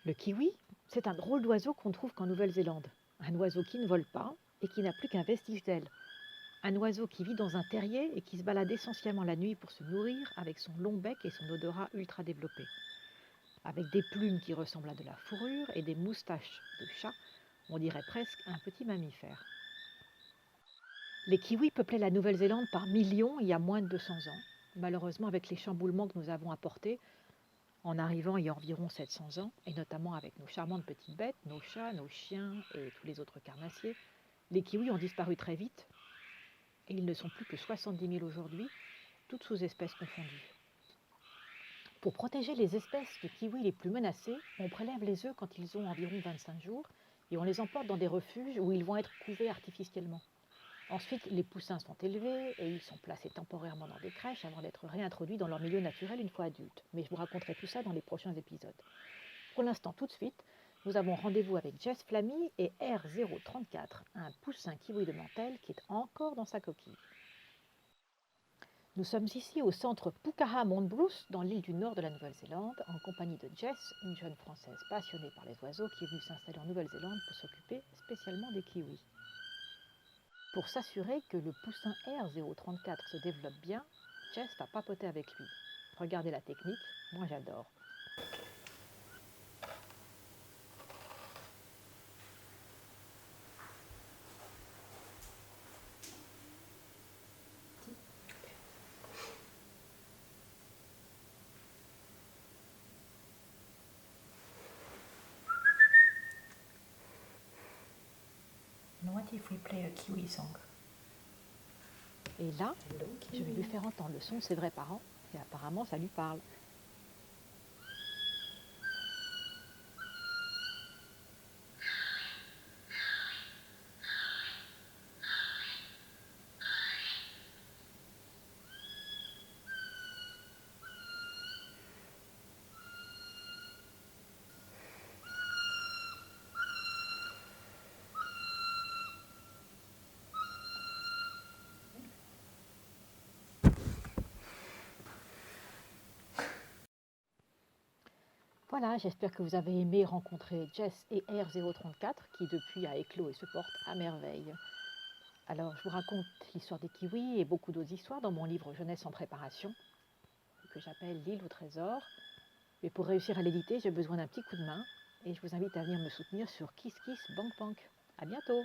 Le kiwi, c'est un drôle d'oiseau qu'on ne trouve qu'en Nouvelle-Zélande. Un oiseau qui ne vole pas et qui n'a plus qu'un vestige d'aile. Un oiseau qui vit dans un terrier et qui se balade essentiellement la nuit pour se nourrir avec son long bec et son odorat ultra développé. Avec des plumes qui ressemblent à de la fourrure et des moustaches de chat, on dirait presque un petit mammifère. Les kiwis peuplaient la Nouvelle-Zélande par millions il y a moins de 200 ans. Malheureusement, avec les chamboulements que nous avons apportés, en arrivant il y a environ 700 ans, et notamment avec nos charmantes petites bêtes, nos chats, nos chiens et tous les autres carnassiers, les kiwis ont disparu très vite et ils ne sont plus que 70 000 aujourd'hui, toutes sous-espèces confondues. Pour protéger les espèces de kiwis les plus menacées, on prélève les œufs quand ils ont environ 25 jours et on les emporte dans des refuges où ils vont être couvés artificiellement. Ensuite, les poussins sont élevés et ils sont placés temporairement dans des crèches avant d'être réintroduits dans leur milieu naturel une fois adultes. Mais je vous raconterai tout ça dans les prochains épisodes. Pour l'instant, tout de suite, nous avons rendez-vous avec Jess Flammy et R034, un poussin kiwi de Mantel qui est encore dans sa coquille. Nous sommes ici au centre Pukaha Mount Bruce, dans l'île du nord de la Nouvelle-Zélande, en compagnie de Jess, une jeune Française passionnée par les oiseaux qui est venue s'installer en Nouvelle-Zélande pour s'occuper spécialement des kiwis. Pour s'assurer que le poussin R034 se développe bien, Jess va papoter avec lui. Regardez la technique, moi j'adore. And what if we play a kiwi song? Et là, Hello, je vais lui faire entendre le son de ses vrais parents, et apparemment ça lui parle. Voilà, j'espère que vous avez aimé rencontrer Jess et R034 qui depuis a éclos et se portent à merveille. Alors je vous raconte l'histoire des kiwis et beaucoup d'autres histoires dans mon livre Jeunesse en préparation que j'appelle L'île au trésor. Mais pour réussir à l'éditer, j'ai besoin d'un petit coup de main et je vous invite à venir me soutenir sur KissKissBankBank. À bientôt!